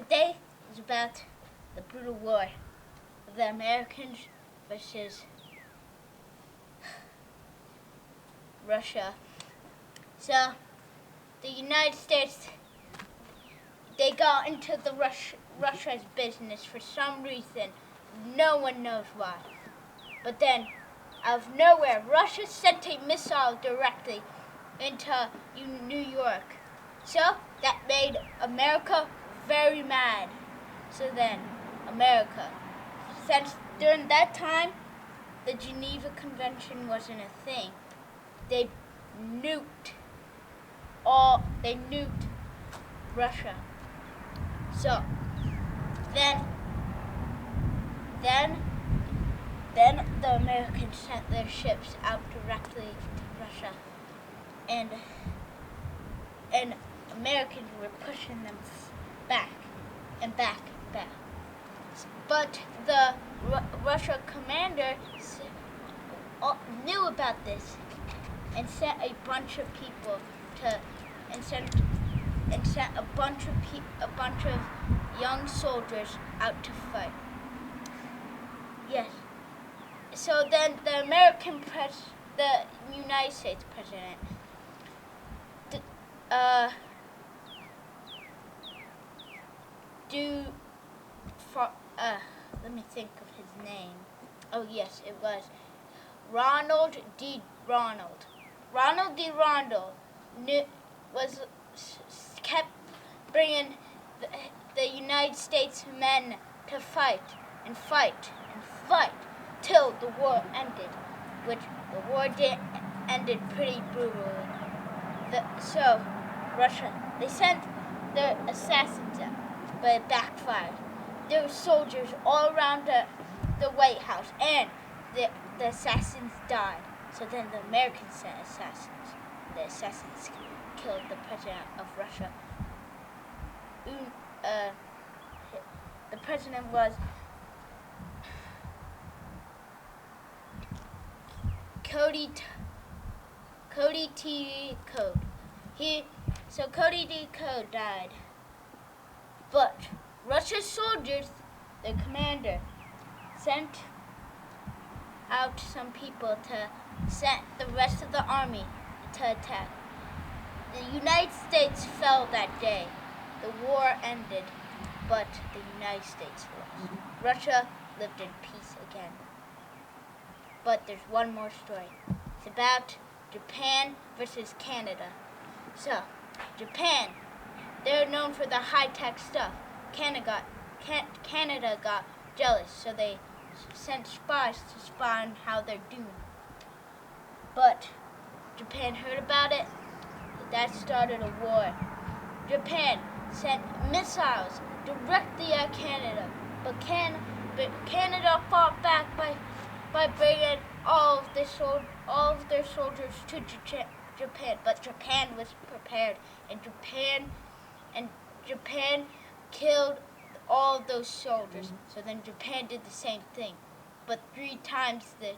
Today is about the brutal war of the Americans versus Russia. So, the United States, they got into the Russia's business for some reason. No one knows why. But then, out of nowhere, Russia sent a missile directly into New York. So, that made America very mad. So then, America, since during that time, the Geneva Convention wasn't a thing, they nuked Russia. So then the Americans sent their ships out directly to Russia, and Americans were pushing them back and back and back. But the Russia commander knew about this and sent a bunch of people sent a bunch of young soldiers out to fight. Yes. So then the United States president, let me think of his name. Oh yes, it was Ronald D. Ronald. Ronald D. Ronald kept bringing the United States men to fight and fight and fight till the war ended, which the war ended pretty brutally. So Russia, they sent their assassins out, but it backfired. There were soldiers all around the White House, and the assassins died. So then the Americans sent assassins. The assassins killed the president of Russia. The president was Cody T. Code. Cody T. Code died. But Russia's soldiers, the commander, sent out some people to send the rest of the army to attack. The United States fell that day. The war ended, but the United States lost. Russia lived in peace again. But there's one more story. It's about Japan versus Canada. So, Japan, they're known for the high-tech stuff. Canada got jealous, so they sent spies to spy on how they're doing. But Japan heard about it. That started a war. Japan sent missiles directly at Canada, but Canada fought back by bringing all of their soldiers to Japan. But Japan was prepared, and Japan killed all of those soldiers. So then Japan did the same thing, but 3 times the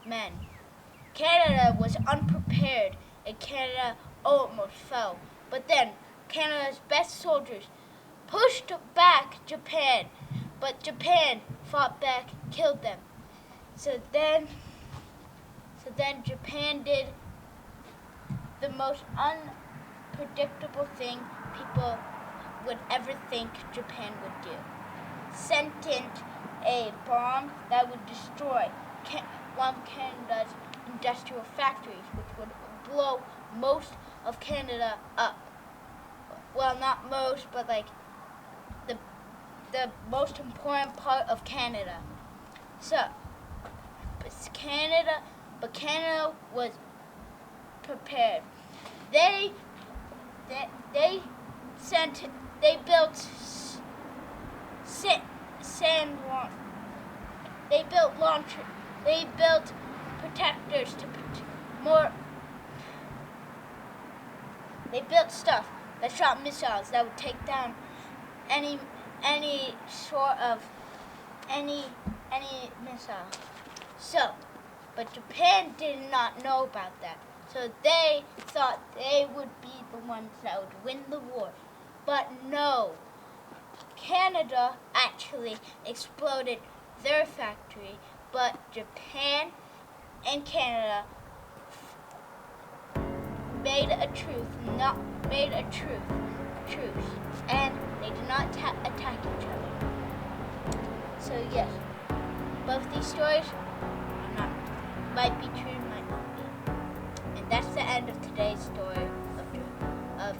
men. Canada was unprepared, and Canada almost fell. But then Canada's best soldiers pushed back Japan, but Japan fought back, killed them. So then Japan did the most unpredictable thing people would ever think Japan would do. Sent in a bomb that would destroy one of Canada's industrial factories, which would blow most of Canada up. Well, not most, but like the most important part of Canada. So, but Canada was prepared. They built They built protectors to more. They built stuff that shot missiles that would take down any missile. So, but Japan did not know about that. So they thought they would be the ones that would win the war. But no, Canada actually exploded their factory, but Japan and Canada made a truce, and they did not attack each other. So yes, both these stories might be true, might not be. And that's the end of today's story of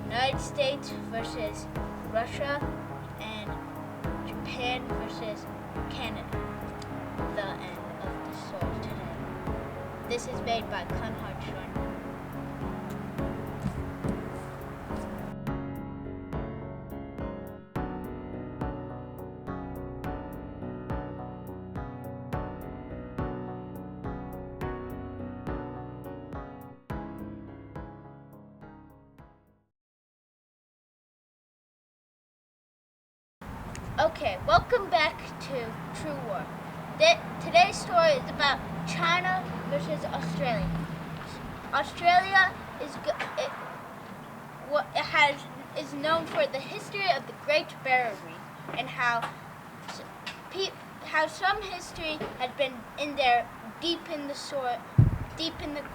United States versus Russia and Japan versus Canada. The end of the story today. This is made by Clem Hartshorn. Okay, welcome back to True War. Today's story is about China versus Australia. Australia is known for the history of the Great Barrier Reef and how some history had been in there deep in the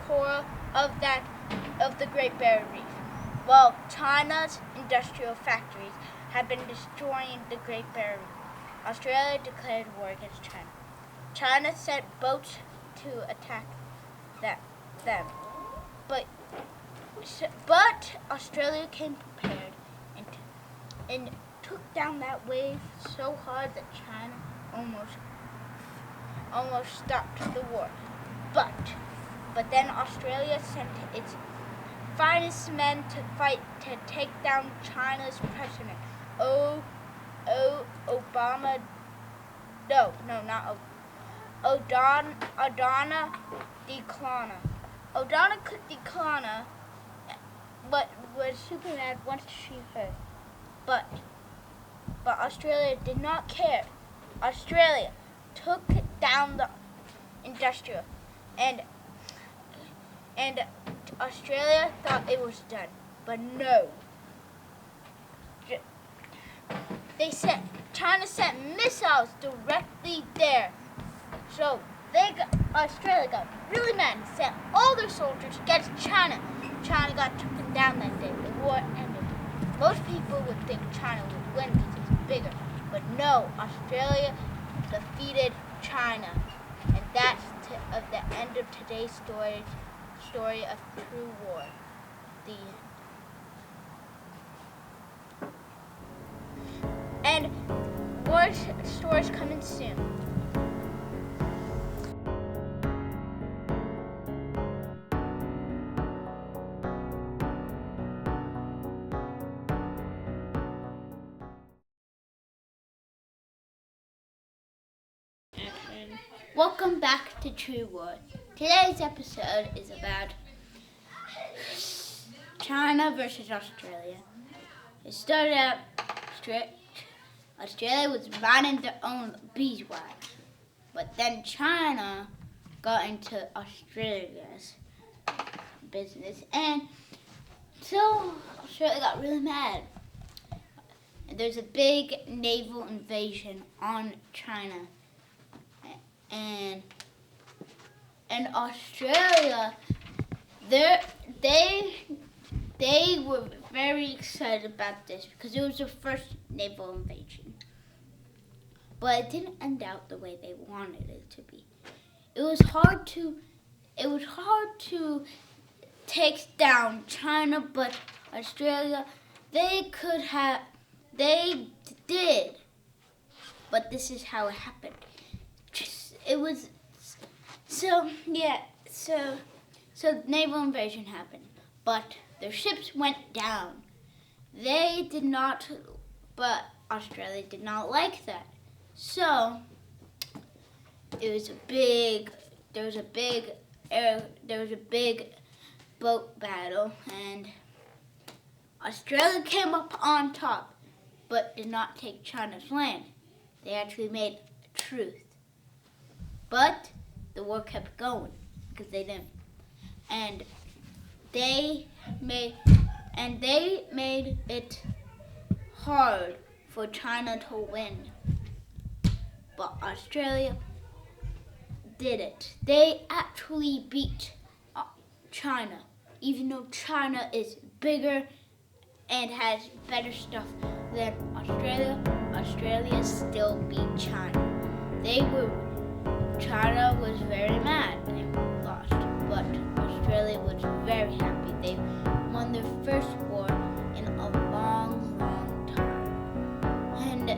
core of the Great Barrier Reef. Well, China's industrial factories had been destroying the Great Barrier Reef. Australia declared war against China. China sent boats to attack them. But Australia came prepared and took down that wave so hard that China almost stopped the war. But then Australia sent its finest men to fight to take down China's president. Odana Declana, but was super mad once she heard. But Australia did not care. Australia took down the industrial, and Australia thought it was done, but no. China sent missiles directly there. So Australia got really mad and sent all their soldiers against China. China got taken down that day. The war ended. Most people would think China would win because it's bigger. But no, Australia defeated China. And that's the end of today's story of True War. The end. And more stories coming soon. Welcome back to True War. Today's episode is about China versus Australia. It started out Australia was mining their own beeswax, but then China got into Australia's business, and so Australia got really mad. And there's a big naval invasion on China. And Australia, they were very excited about this because it was their first naval invasion. But it didn't end out the way they wanted it to be. It was hard to take down China, but Australia, they did. But this is how it happened. It was so naval invasion happened, but their ships went down. But Australia did not like that. So there was a big boat battle, and Australia came up on top, but did not take China's land. They actually made a truce. But the war kept going because they didn't. And they made it hard for China to win. But Australia did it. They actually beat China. Even though China is bigger and has better stuff than Australia, Australia still beat China. China was very mad they lost, but Australia was very happy. They won their first war in a long, long time. And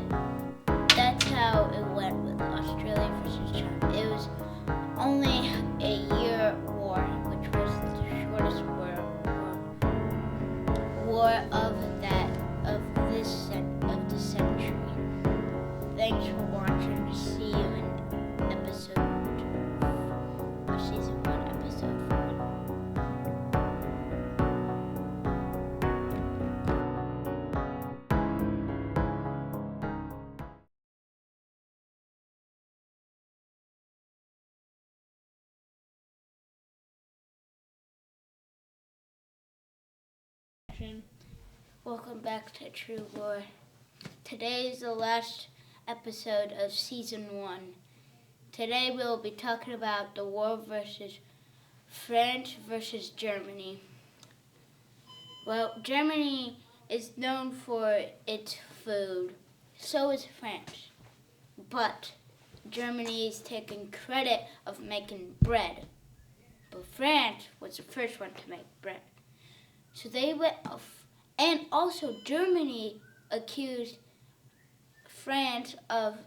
that's how it went with Australia versus China. It was only a year war, which was the shortest war of the century. Thanks for watching. See you in season 1, episode 4. Welcome back to True War. Today is the last episode of season 1. Today we'll be talking about the war versus France versus Germany. Well, Germany is known for its food. So is France. But Germany is taking credit of making bread. But France was the first one to make bread. So they went off. And also Germany accused France of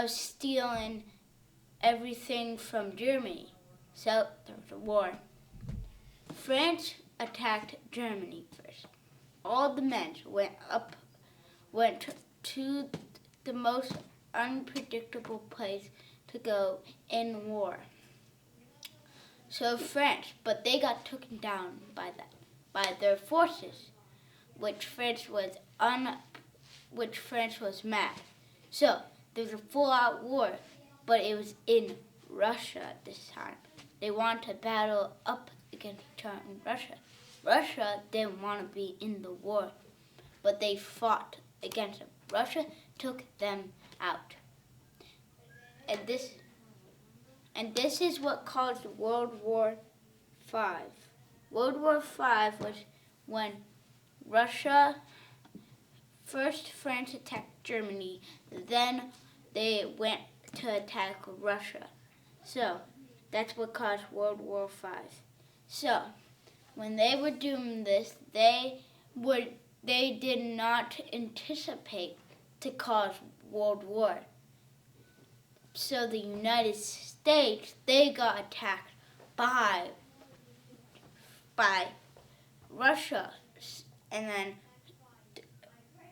stealing everything from Germany. So there was a war. France attacked Germany first. All the men went to the most unpredictable place to go in war. So France, but they got taken down by their forces, which France was mad. So there was a full-out war, but it was in Russia this time. They wanted to battle up against China and Russia. Russia didn't want to be in the war, but they fought against them. Russia took them out. And this is what caused World War V. World War V was when France attacked Germany, then they went to attack Russia. So that's what caused World War V. So when they were doing this, they did not anticipate to cause World War. So the United States, they got attacked by Russia. And then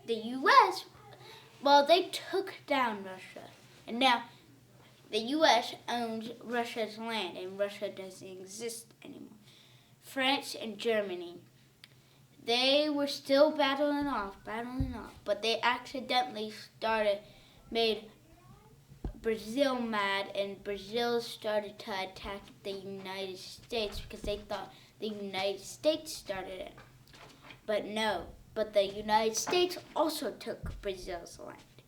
the U.S., well, they took down Russia. And now the U.S. owns Russia's land, and Russia doesn't exist anymore. France and Germany, they were still battling off, but they accidentally made Brazil mad, and Brazil started to attack the United States because they thought the United States started it. But no, the United States also took Brazil's land.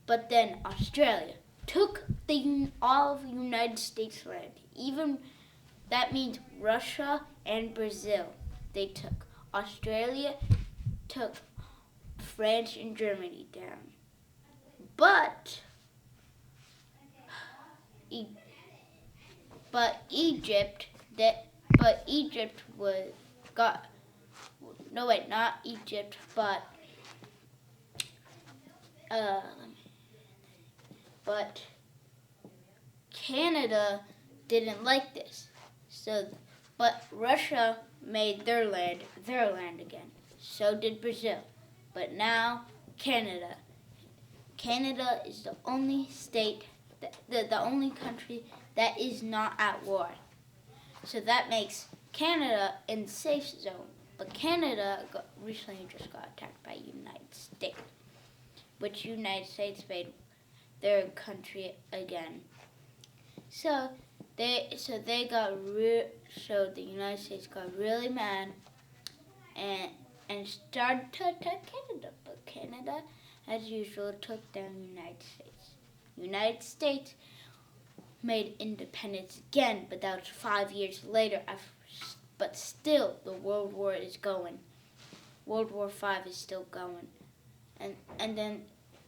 But then Australia took all of the United States land. Even that means Russia and Brazil they took. Australia took France and Germany down. But Egypt but Canada didn't like this. But Russia made their land again. So did Brazil. But now Canada is the only state, the only country that is not at war. So that makes Canada in the safe zone. But Canada recently just got attacked by United States, which United States made their country again. So So the United States got really mad and started to attack Canada, but Canada, as usual, took down the United States. United States made independence again, but that was 5 years later. But still, the World War is going. World War V is still going,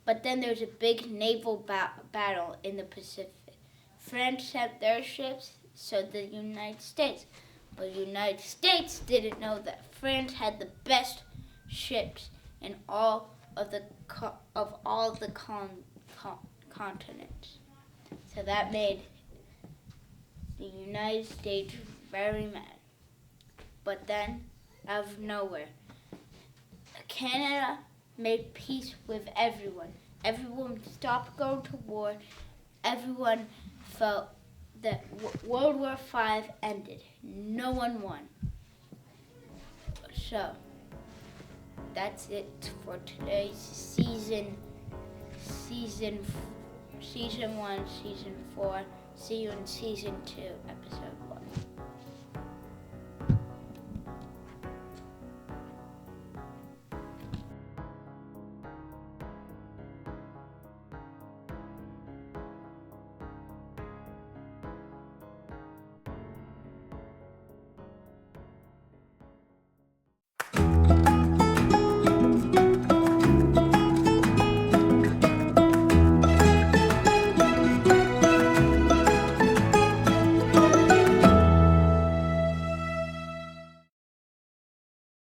but then there's a big naval battle in the Pacific. France sent their ships, so did the United States. But the United States didn't know that France had the best ships in all of the continents. So that made the United States very mad. But then, out of nowhere, Canada made peace with everyone. Everyone stopped going to war. Everyone felt that World War V ended. No one won. So, that's it for today's season 1, season 4. See you in season 2, episode